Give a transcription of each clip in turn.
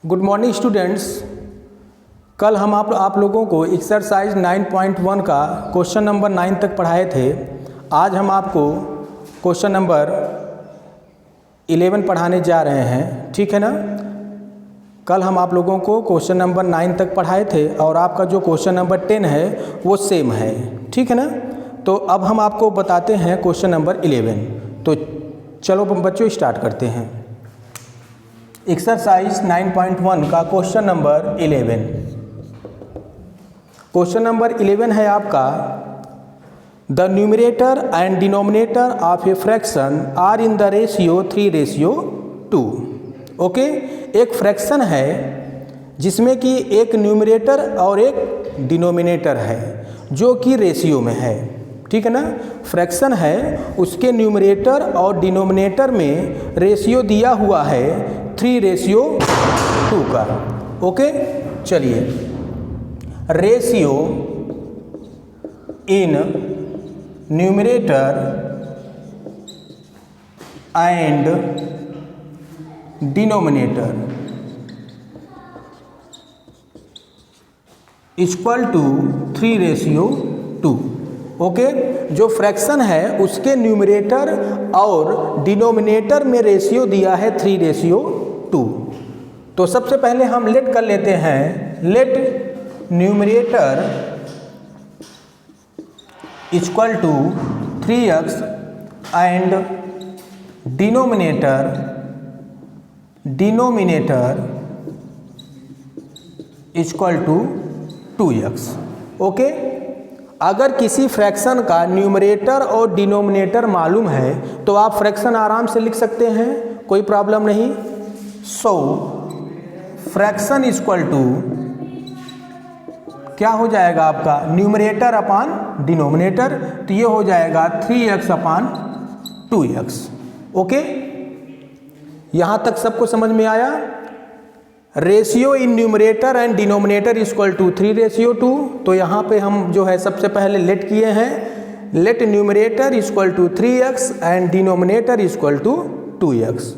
Good morning students. कल हम आप लोगों को एक्सरसाइज 9.1 का क्वेश्चन नंबर 9 तक पढ़ाए थे। आज हम आपको क्वेश्चन नंबर 11 पढ़ाने जा रहे हैं, ठीक है ना। कल हम आप लोगों को क्वेश्चन नंबर 9 तक पढ़ाए थे और आपका जो क्वेश्चन नंबर 10 है वो सेम है, ठीक है ना। तो अब हम आपको बताते हैं क्वेश्चन नंबर 11। तो चलो बच्चों स्टार्ट करते हैं। एक्सरसाइज 9.1 का क्वेश्चन नंबर 11। क्वेश्चन नंबर 11 है आपका, the numerator and denominator of a fraction are in the ratio 3:2। Okay, एक फ्रैक्शन है जिसमें कि एक न्यूमरेटर और एक डिनोमिनेटर है जो कि रेशियो में है, ठीक है ना। फ्रैक्शन है, उसके न्यूमरेटर और डिनोमिनेटर में रेशियो दिया हुआ है 3:2 का। ओके, चलिए, ratio in numerator and denominator equal to 3:2। Okay, जो फ्रैक्शन है उसके न्यूमरेटर और डिनोमिनेटर में रेशियो दिया है 3:2। तो सबसे पहले हम लेट कर लेते हैं, let numerator equal to 3x and denominator equal to 2x। Okay, अगर किसी फ्रैक्शन का न्यूमरेटर और डिनोमिनेटर मालूम है तो आप फ्रैक्शन आराम से लिख सकते हैं, कोई प्रॉब्लम नहीं। सो फ्रैक्शन इक्वल टू क्या हो जाएगा आपका, न्यूमरेटर अपान डिनोमिनेटर, तो ये हो जाएगा 3x अपान 2x। ओके, यहाँ तक सबको समझ में आया। Ratio in numerator and denominator equal to 3:2। तो यहाँ पे हम जो है सबसे पहले लेट किए हैं, let numerator equal to 3x and denominator equal to 2x।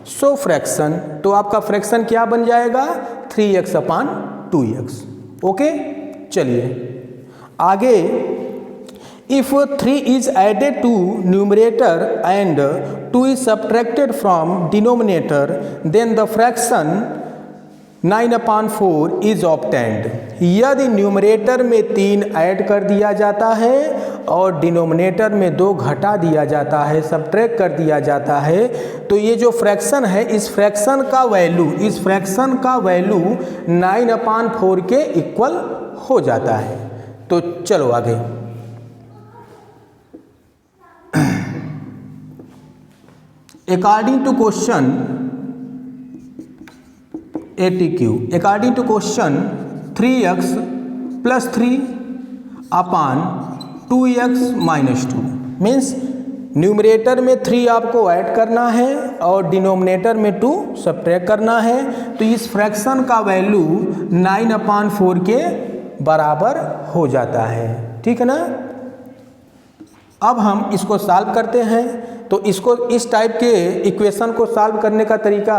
So fraction, तो आपका फ्रैक्शन क्या बन जाएगा, 3x अपान 2x। ओके, चलिए आगे। If 3 is added to numerator and 2 is subtracted from denominator then the fraction 9/4 is obtained. यदि numerator में 3 add कर दिया जाता है और डिनोमिनेटर में 2 घटा दिया जाता है, सब्ट्रैक्ट कर दिया जाता है, तो ये जो फ्रैक्शन है इस फ्रैक्शन का वैल्यू 9/4 के इक्वल हो जाता है। तो चलो आगे। According to question ATQ, according to question 3x + 3 upon 2x - 2 means numerator में 3 आपको ऐड करना है और डिनोमिनेटर में 2 सब्ट्रैक्ट करना है। तो इस फ्रैक्शन का वैल्यू 9/4 के बराबर हो जाता है, ठीक है ना। अब हम इसको सॉल्व करते हैं। तो इसको इस टाइप के इक्वेशन को सॉल्व करने का तरीका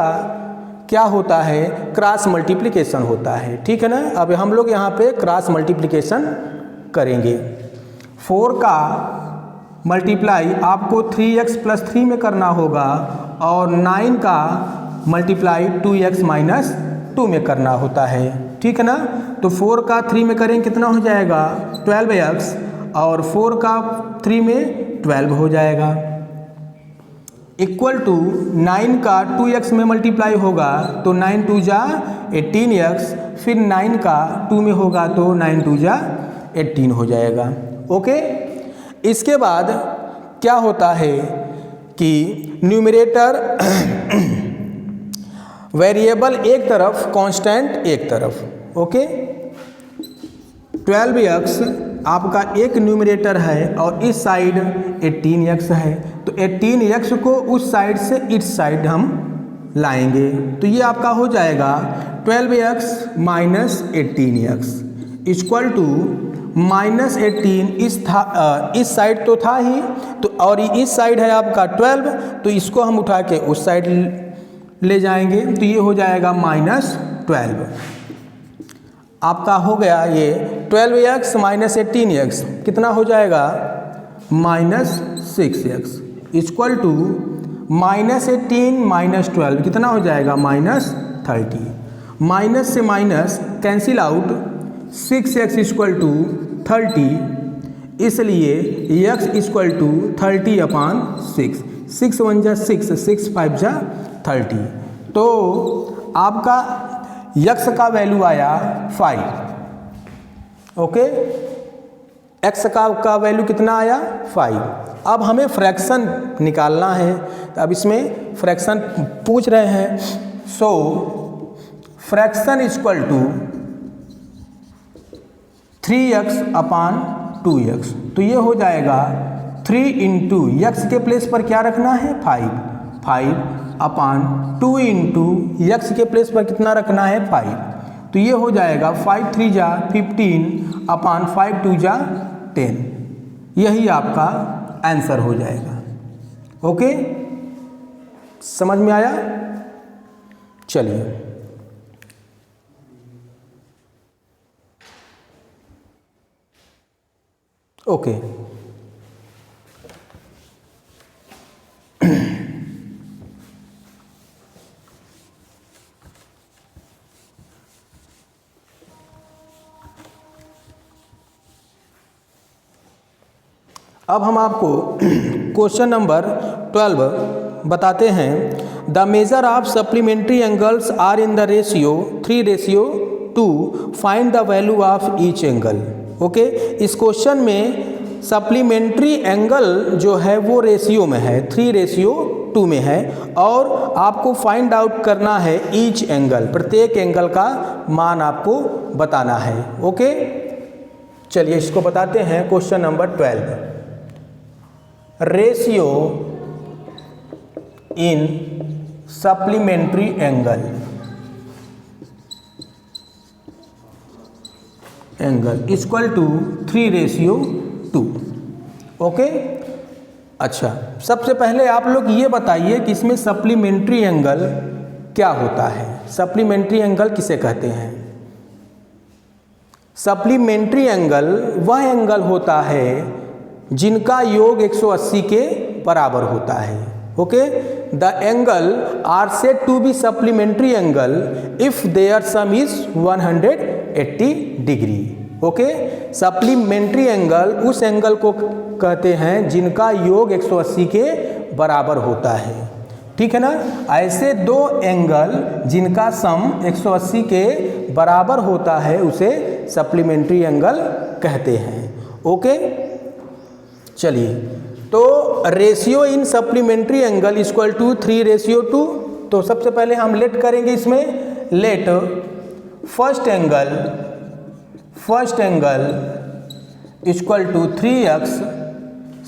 क्या होता है, क्रॉस मल्टीप्लिकेशन होता है, ठीक है ना। अब हम लोग यहाँ पे क्रॉस मल्टीप्लिकेशन करेंगे। 4 का मल्टीप्लाई आपको 3x + 3 में करना होगा और 9 का मल्टीप्लाई 2x - 2 में करना होता है, ठीक है ना। तो 4 का 3 में करें कितना हो जाएगा, 12x, और 4 का 3 में 12 हो जाएगा, इक्वल टू 9 का 2x में मल्टीप्लाई होगा तो 9 2 जा 18x, फिर 9 का 2 में होगा तो 9 2 जा 18 हो जाएगा। ओके, इसके बाद क्या होता है कि न्यूमरेटर वेरिएबल एक तरफ, कांस्टेंट एक तरफ। ओके, 12x आपका एक न्यूमरेटर है और इस साइड 18x है, तो 18x को उस साइड से इस साइड हम लाएंगे, तो ये आपका हो जाएगा 12x - 18x इक्वल टू -18। इस साइड तो था ही, तो और इस साइड है आपका 12, तो इसको हम उठा के उस साइड ले जाएंगे, तो ये हो जाएगा 12 आपका हो गया ये 12x माइनस 18x कितना हो जाएगा -6x इक्वल टू -18 माइनस 12 कितना हो जाएगा -30। माइनस से minus cancel out 6x equal to 30 इसलिए x इक्वल टू 30/6 6 1 जा 6 6 5 जा 30 तो आपका x का वैल्यू आया 5। ओके x का वैल्यू कितना आया 5। अब हमें फ्रैक्शन निकालना है तो अब इसमें फ्रैक्शन पूछ रहे हैं। सो फ्रैक्शन इक्वल टू 3x/2x तो ये हो जाएगा 3 इंटू एक्स के प्लेस पर क्या रखना है 5/2 इंटू एक्स के प्लेस पर कितना रखना है 5 तो ये हो जाएगा 5 3 जा 15/5 2 जा 10 यही आपका आंसर हो जाएगा। ओके समझ में आया। चलिए ओके अब हम आपको क्वेश्चन नंबर 12 बताते हैं। The measure of supplementary angles are in the ratio 3:2 find the value of each angle. Okay इस क्वेश्चन में सप्लीमेंट्री एंगल जो है वो रेशियो में है 3:2 में है और आपको फाइंड आउट करना है ईच एंगल प्रत्येक एंगल का मान आपको बताना है। ओके चलिए इसको बताते हैं। Question number 12 ratio in supplementary angle equal to 3:2। Okay अच्छा सबसे पहले आप लोग ये बताइए कि इसमें सप्लीमेंट्री एंगल क्या होता है। सप्लीमेंट्री एंगल किसे कहते हैं। सप्लीमेंट्री एंगल वह एंगल होता है जिनका योग 180 के बराबर होता है। Okay the angle are said to be supplementary angle if their sum is 180 degree. Okay supplementary angle उस एंगल को कहते हैं जिनका योग 180 के बराबर होता है। ठीक है ना। ऐसे दो एंगल जिनका सम 180 के बराबर होता है उसे सप्लीमेंट्री एंगल कहते हैं। ओके चलिए तो ratio in supplementary angle equal to 3:2। तो सबसे पहले हम लेट करेंगे इसमें। Let first angle equal to 3x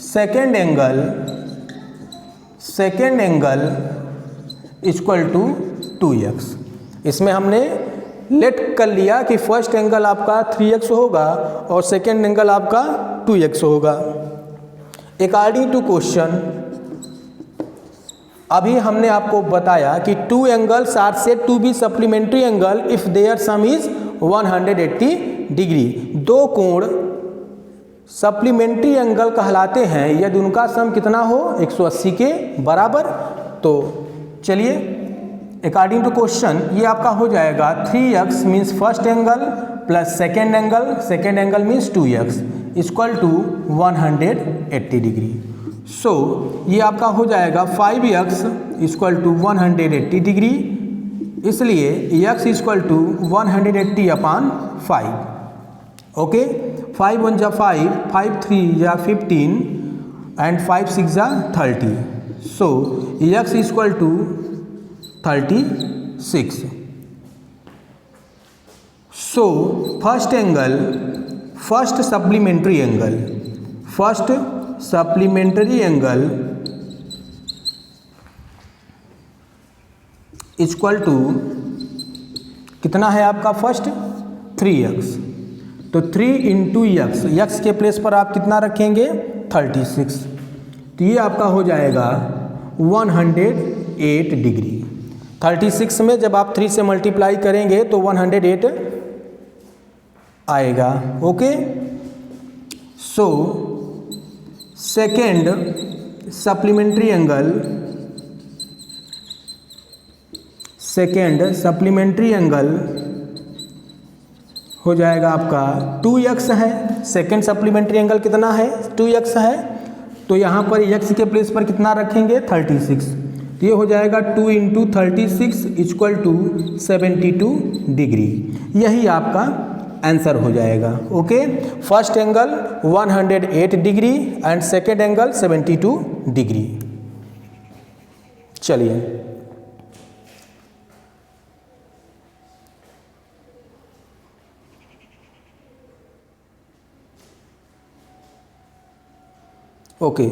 second angle equal to 2x। इसमें हमने लेट कर लिया कि फर्स्ट एंगल आपका 3x होगा और सेकेंड एंगल आपका 2x होगा। अकॉर्डिंग टू क्वेश्चन अभी हमने आपको बताया कि 2 angles are said to be supplementary angle if their sum is 180 degree. दो कोण सप्लीमेंट्री एंगल कहलाते हैं यदि उनका सम कितना हो 180 के बराबर। तो चलिए अकॉर्डिंग टू क्वेश्चन ये आपका हो जाएगा 3x means first angle plus second angle means 2x equal to 180 degree. So ये आपका हो जाएगा 5x इक्वल टू 180 डिग्री इसलिए x इक्वल टू 180/5। ओके 5 1 जा 5 5 3 जा 15 एंड 5 6 जा 30। So x equal to 36। So first supplementary angle equal to कितना है आपका फर्स्ट 3x। तो 3 इंटू x के प्लेस पर आप कितना रखेंगे 36। तो ये आपका हो जाएगा 108 डिग्री। 36 में जब आप 3 से मल्टीप्लाई करेंगे तो 108 आएगा। Okay, so second supplementary angle हो जाएगा आपका 2x है। सेकेंड सप्लीमेंट्री एंगल कितना है? 2x है। तो यहाँ पर x के प्लेस पर कितना रखेंगे? 36। तो ये हो जाएगा 2 × 36 = 72 डिग्री। यही आपका आंसर हो जाएगा। Okay, first angle 108 degree and second angle 72 degree. चलिए ओके,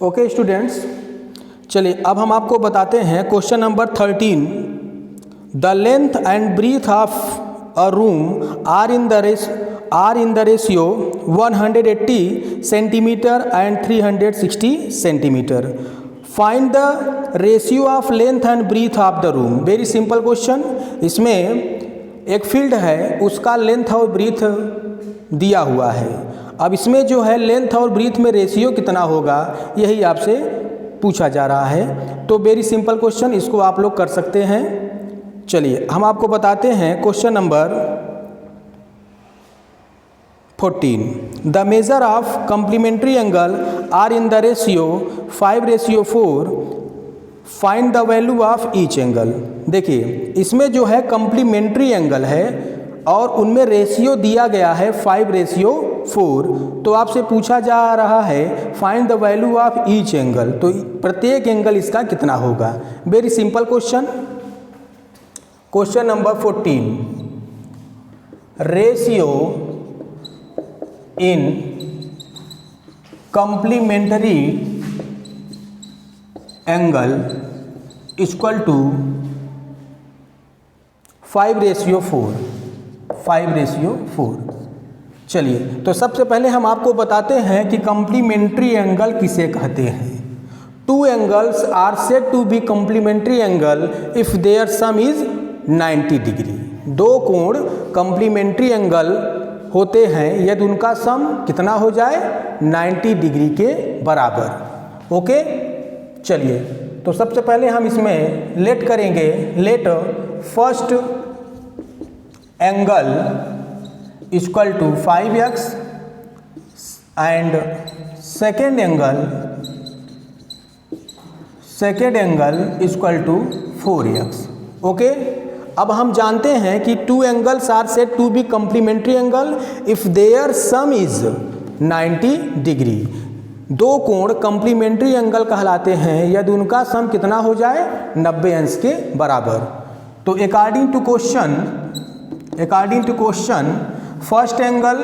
ओके स्टूडेंट्स, चलिए अब हम आपको बताते हैं question number 13। The length and breadth of a room are in the ratio 180 centimetre and 360 centimetre. Find the ratio of length and breadth of the room. Very simple question. इसमें एक field है, उसका लेंथ और breathe दिया हुआ है। अब इसमें जो है लेंथ और ब्रीथ में रेशियो कितना होगा, यही आपसे पूछा जा रहा है। तो वेरी सिंपल क्वेश्चन, इसको आप लोग कर सकते हैं। चलिए हम आपको बताते हैं question number 14। The measure of complementary angle are in the ratio 5:4। Find the value of each angle. देखिए इसमें जो है कम्प्लीमेंट्री एंगल है और उनमें रेशियो दिया गया है 5:4। तो आपसे पूछा जा रहा है find the value of each angle. तो प्रत्येक एंगल इसका कितना होगा। Very simple question. Question number 14। Ratio in complementary angle equal to 5:4। 5:4। चलिए तो सबसे पहले हम आपको बताते हैं कि कम्प्लीमेंट्री एंगल किसे कहते हैं। Two angles are said to be complementary angle if their sum is 90 degree. दो कोण कम्प्लीमेंट्री एंगल होते हैं यदि उनका सम कितना हो जाए, 90 डिग्री के बराबर। ओके, चलिए तो सबसे पहले हम इसमें लेट करेंगे। Let first angle equal to 5x and second angle equal to 4x। Okay, अब हम जानते हैं कि two angles are said to be complementary angle if their sum is 90 degree. दो कोण कम्प्लीमेंट्री एंगल कहलाते हैं यदि उनका सम कितना हो जाए, 90 अंश के बराबर। तो according to question first angle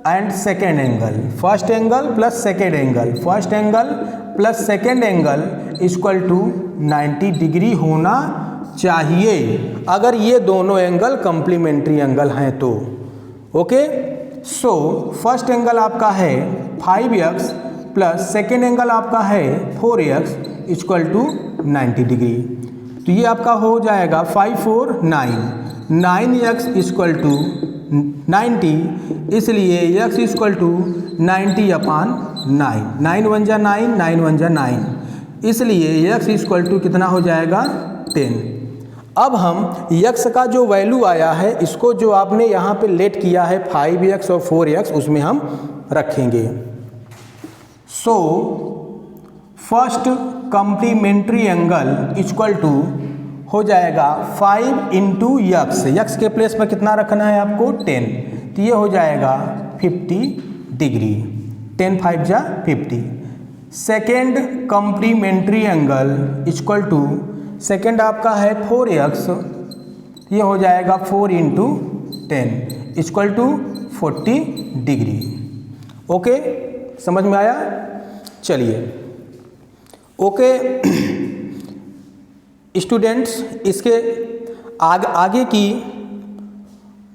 and second angle, first angle plus second angle equal to 90 degree होना चाहिए अगर ये दोनों एंगल कम्प्लीमेंट्री एंगल हैं तो। ओके, सो फर्स्ट एंगल आपका है 5x प्लस सेकेंड एंगल आपका है 4x इक्वल टू 90 डिग्री। तो ये आपका हो जाएगा 5 4 9, 9x इक्वल टू 90, इसलिए x इक्वल टू 90/9। 9 1 जा 9, 9 1 जा 9, इसलिए x इक्वल टू कितना हो जाएगा 10। अब हम x का जो वैल्यू आया है इसको जो आपने यहाँ पे लेट किया है 5x और 4x उसमें हम रखेंगे। So first complementary angle equal to हो जाएगा 5 × x। x के प्लेस पर कितना रखना है आपको, 10। तो ये हो जाएगा 50 डिग्री। 10 5 जा 50। Second complementary angle equal to second आपका है 4x, ये हो जाएगा 4 × 10 इक्वल टू 40 डिग्री। ओके, समझ में आया। चलिए ओके स्टूडेंट्स, इसके आगे की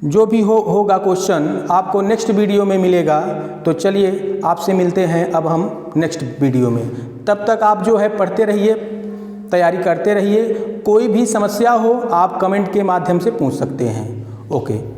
जो भी होगा क्वेश्चन आपको नेक्स्ट वीडियो में मिलेगा। तो चलिए आपसे मिलते हैं अब हम नेक्स्ट वीडियो में। तब तक आप जो है पढ़ते रहिए, तैयारी करते रहिए। कोई भी समस्या हो आप कमेंट के माध्यम से पूछ सकते हैं। ओके।